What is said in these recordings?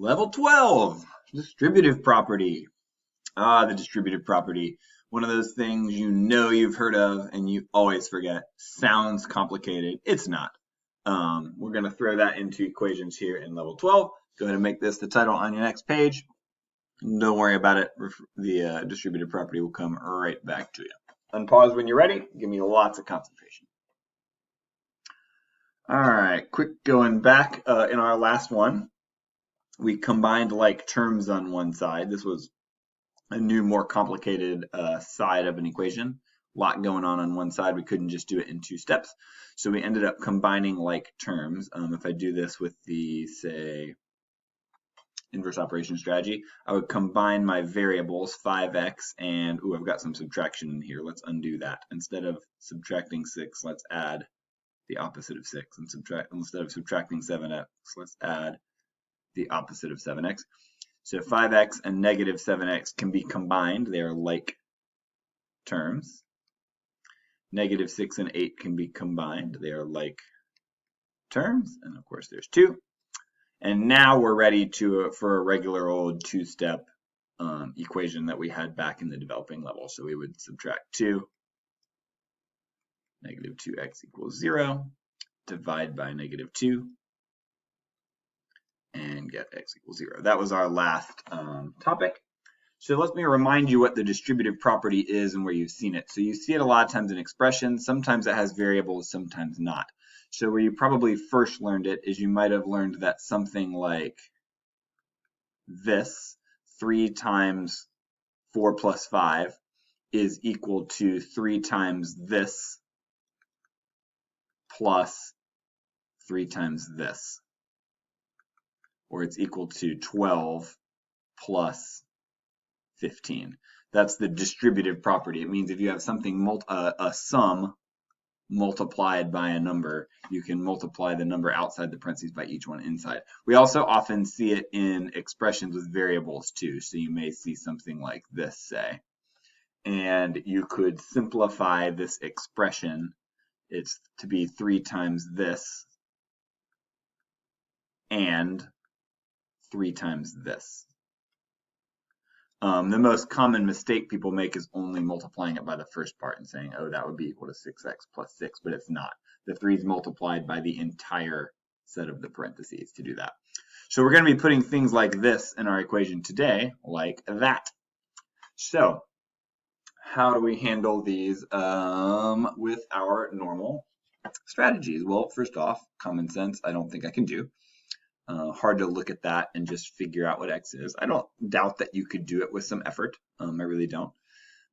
Level 12, distributive property. The distributive property. One of those things you know you've heard of and you always forget. Sounds complicated. It's not. We're going to throw that into equations here in level 12. Go ahead and make this the title on your next page. Don't worry about it. The distributive property will come right back to you. Unpause when you're ready. Give me lots of concentration. All right, quick going back in our last one. We combined like terms on one side. This was a new, more complicated side of an equation. A lot going on one side. We couldn't just do it in two steps. So we ended up combining like terms. If I do this with the, say, inverse operation strategy, I would combine my variables 5x and, I've got some subtraction in here. Let's undo that. Instead of subtracting 6, let's add the opposite of 6. And instead of subtracting 7x, let's add the opposite of 7x. So 5x and negative 7x can be combined. They are like terms. Negative 6 and 8 can be combined. They are like terms. And of course, there's 2. And now we're ready for a regular old two-step equation that we had back in the developing level. So we would subtract 2. Negative 2x equals 0. Divide by negative 2. And get x equals 0. That was our last topic. So let me remind you what the distributive property is and where you've seen it. So you see it a lot of times in expressions. Sometimes it has variables, sometimes not. So where you probably first learned it is you might have learned that something like this, 3 times 4 plus 5, is equal to 3 times this plus 3 times this. Or it's equal to 12 plus 15. That's the distributive property. It means if you have something, a sum multiplied by a number, you can multiply the number outside the parentheses by each one inside. We also often see it in expressions with variables too. So you may see something like this, say. And you could simplify this expression. It's to be 3 times this and 3 times this. The most common mistake people make is only multiplying it by the first part and saying, oh, that would be equal to 6x plus 6, but it's not. The 3 is multiplied by the entire set of the parentheses to do that. So we're going to be putting things like this in our equation today, like that. So how do we handle these with our normal strategies? Well, first off, common sense, I don't think I can do. Hard to look at that and just figure out what x is. I don't doubt that you could do it with some effort. I really don't.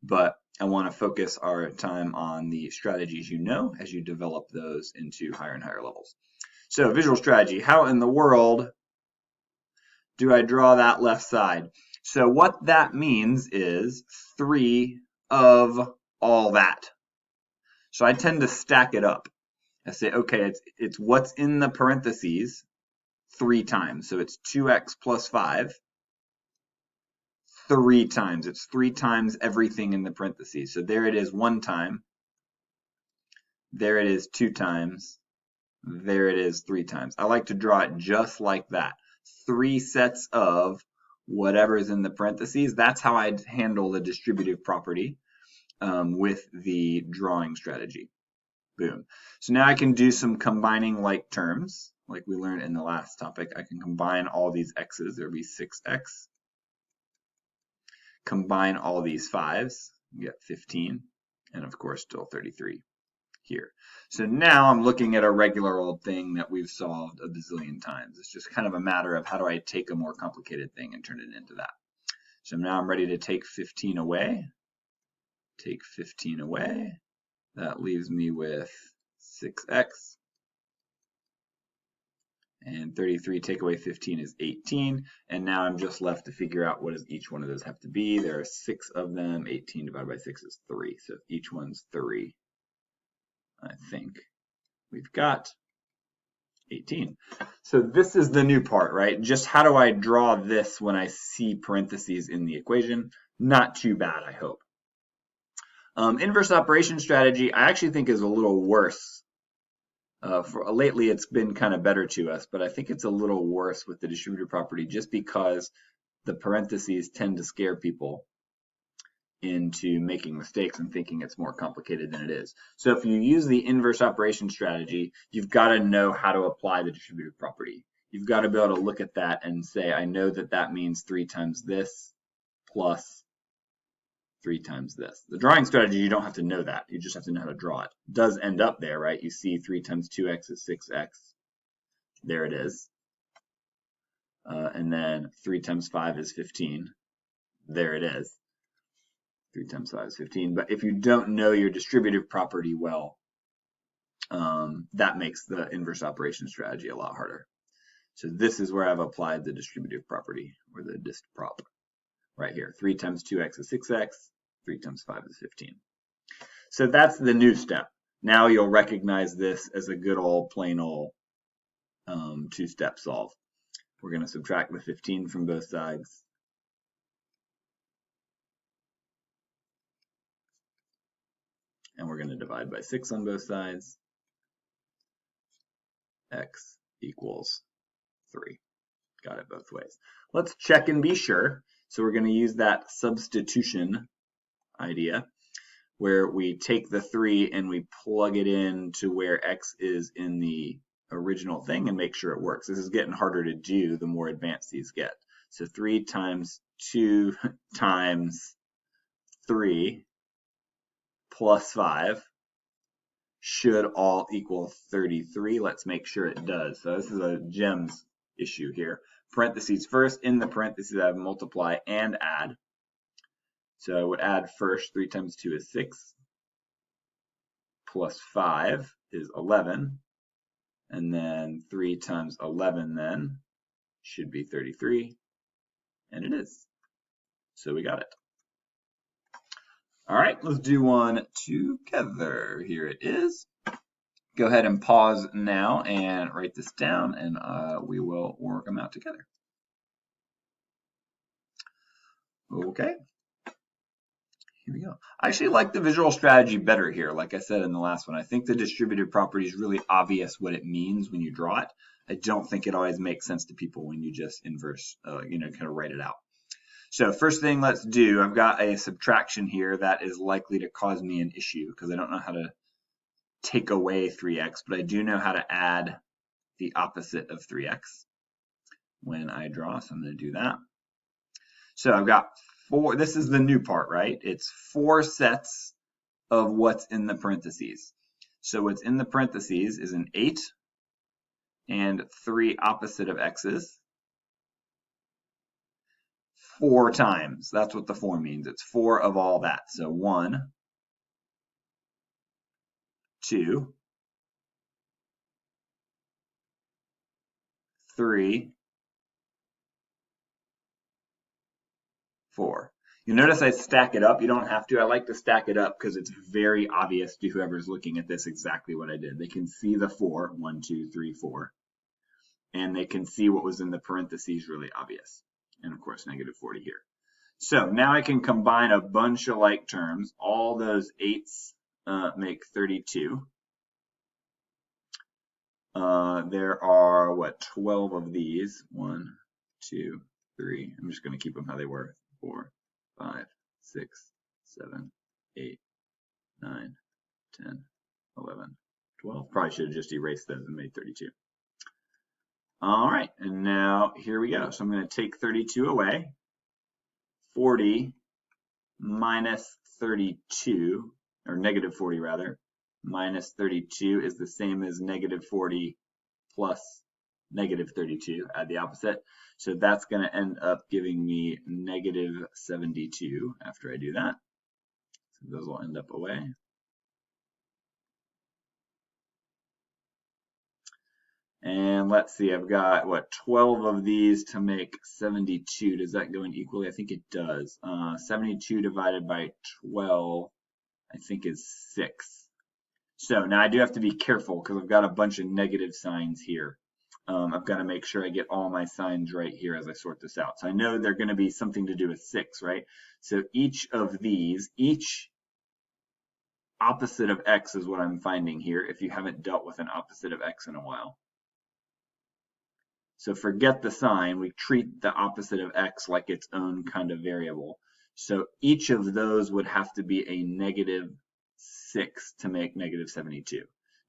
But I want to focus our time on the strategies you know as you develop those into higher and higher levels. So visual strategy, how in the world do I draw that left side? So what that means is 3 of all that. So I tend to stack it up. I say, okay, it's what's in the parentheses 3 times. So it's 2x plus 5 3 times. It's 3 times everything in the parentheses. So there it is 1 time. There it is 2 times. There it is 3 times. I like to draw it just like that. 3 sets of whatever's in the parentheses. That's how I'd handle the distributive property with the drawing strategy. Boom. So now I can do some combining like terms. Like we learned in the last topic, I can combine all these x's. There'll be 6x. Combine all these 5s, you get 15, and of course still 33 here. So now I'm looking at a regular old thing that we've solved a bazillion times. It's just kind of a matter of how do I take a more complicated thing and turn it into that. So now I'm ready to take 15 away. Take 15 away. That leaves me with 6x. And 33 take away 15 is 18. And now I'm just left to figure out what does each one of those have to be. There are 6 of them. 18 divided by 6 is 3. So each one's 3. I think we've got 18. So this is the new part, right? Just how do I draw this when I see parentheses in the equation? Not too bad, I hope. Inverse operation strategy, I actually think is a little worse Lately it's been kind of better to us, but I think it's a little worse with the distributive property just because the parentheses tend to scare people into making mistakes and thinking it's more complicated than it is. So if you use the inverse operation strategy, you've got to know how to apply the distributive property. You've got to be able to look at that and say, I know that that means 3 times this plus 3 times this. The drawing strategy, you don't have to know that. You just have to know how to draw it. It does end up there, right? You see 3 times 2x is 6x. There it is. And then 3 times 5 is 15. There it is. 3 times 5 is 15. But if you don't know your distributive property well, that makes the inverse operation strategy a lot harder. So this is where I've applied the distributive property, or the dist prop, right here. 3 times 2x is 6x. 3 times 5 is 15. So that's the new step. Now you'll recognize this as a good old plain old two-step solve. We're going to subtract the 15 from both sides. And we're going to divide by 6 on both sides. X equals 3. Got it both ways. Let's check and be sure. So we're going to use that substitution idea where we take the 3 and we plug it in to where X is in the original thing and make sure it works. This is getting harder to do the more advanced these get. So 3 times 2 times 3 plus 5 should all equal 33. Let's make sure it does. So this is a gems issue here. Parentheses first. In the parentheses, I have multiply and add. So I would add first. 3 times 2 is 6. Plus 5 is 11. And then 3 times 11 then should be 33. And it is. So we got it. All right, let's do one together. Here it is. Go ahead and pause now and write this down, and we will work them out together. Okay. Here we go. I actually like the visual strategy better here. Like I said in the last one, I think the distributive property is really obvious what it means when you draw it. I don't think it always makes sense to people when you just inverse, kind of write it out. So first thing let's do, I've got a subtraction here that is likely to cause me an issue because I don't know how to take away 3x, but I do know how to add the opposite of 3x when I draw, so I'm going to do that. So I've got 4, this is the new part, right? It's 4 sets of what's in the parentheses. So what's in the parentheses is an 8 and 3 opposite of x's. 4 times. That's what the 4 means. It's 4 of all that. So 1, 2, 3, 4. You'll notice I stack it up. You don't have to. I like to stack it up because it's very obvious to whoever's looking at this exactly what I did. They can see the 4, 1, 2, 3, 4. And they can see what was in the parentheses really obvious. And of course, negative 40 here. So now I can combine a bunch of like terms. All those 8s make 32. There are, 12 of these. 1, 2, 3. I'm just going to keep them how they were. 4, 5, 6, 7, 8, 9, 10, 11, 12. Probably should have just erased those and made 32. All right, and now here we go. So I'm going to take 32 away. 40 minus 32, or negative 40 rather, minus 32 is the same as negative 40 plus negative 32. Add the opposite. So that's going to end up giving me negative 72 after I do that. So those will end up away. And let's see, I've got, 12 of these to make 72. Does that go in equally? I think it does. 72 divided by 12, I think is 6. So now I do have to be careful because I've got a bunch of negative signs here. I've got to make sure I get all my signs right here as I sort this out. So I know they're going to be something to do with 6, right? So each of these, each opposite of x is what I'm finding here if you haven't dealt with an opposite of x in a while. So forget the sign, we treat the opposite of x like its own kind of variable. So each of those would have to be a negative 6 to make negative 72.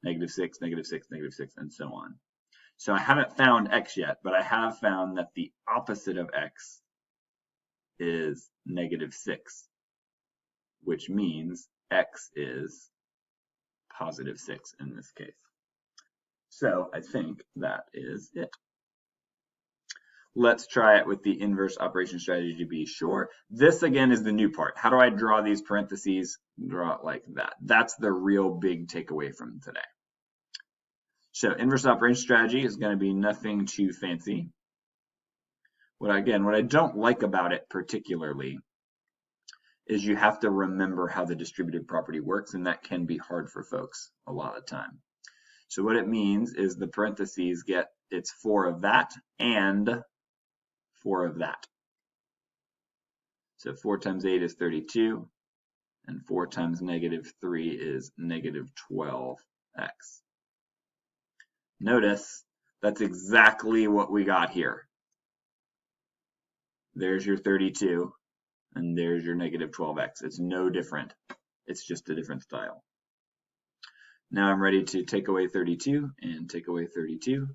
Negative 6, negative 6, negative 6, and so on. So I haven't found x yet, but I have found that the opposite of x is negative 6, which means x is positive 6 in this case. So I think that is it. Let's try it with the inverse operation strategy to be sure. This again is the new part. How do I draw these parentheses? Draw it like that. That's the real big takeaway from today. So inverse operation strategy is going to be nothing too fancy. What I don't like about it particularly is you have to remember how the distributive property works, and that can be hard for folks a lot of the time. So what it means is the parentheses get it's 4 of that and 4 of that. So 4 times 8 is 32, and 4 times negative 3 is negative 12x. Notice that's exactly what we got here. There's your 32, and there's your negative 12x. It's no different. It's just a different style. Now I'm ready to take away 32 and take away 32.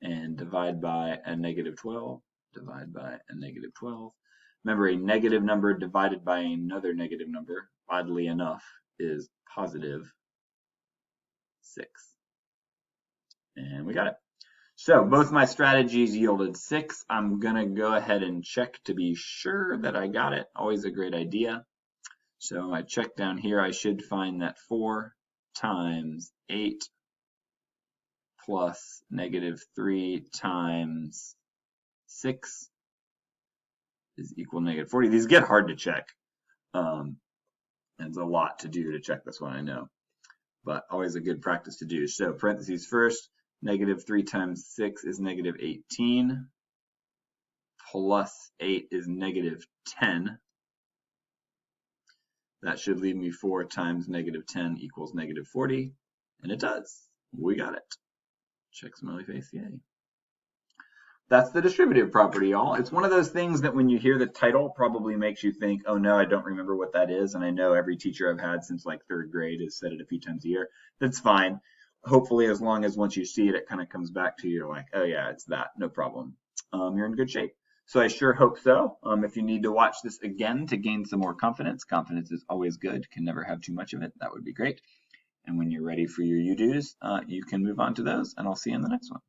And divide by a negative 12, divide by a negative 12. Remember, a negative number divided by another negative number, oddly enough, is positive 6. And we got it. So both my strategies yielded 6. I'm going to go ahead and check to be sure that I got it. Always a great idea. So I check down here. I should find that 4 times 8 plus negative 3 times 6 is equal to negative 40. These get hard to check. It's a lot to do to check this one, I know. But always a good practice to do. So parentheses first, negative 3 times 6 is negative 18. Plus 8 is negative 10. That should leave me 4 times negative 10 equals negative 40. And it does. We got it. Check smiley face, yay. That's the distributive property, y'all. It's one of those things that when you hear the title probably makes you think, oh no, I don't remember what that is. And I know every teacher I've had since like 3rd grade has said it a few times a year. That's fine. Hopefully, as long as once you see it, it kind of comes back to you like, oh yeah, it's that, no problem. You're in good shape. So I sure hope so. If you need to watch this again to gain some more confidence, confidence is always good. Can never have too much of it. That would be great. And when you're ready for your you-dos, you can move on to those, and I'll see you in the next one.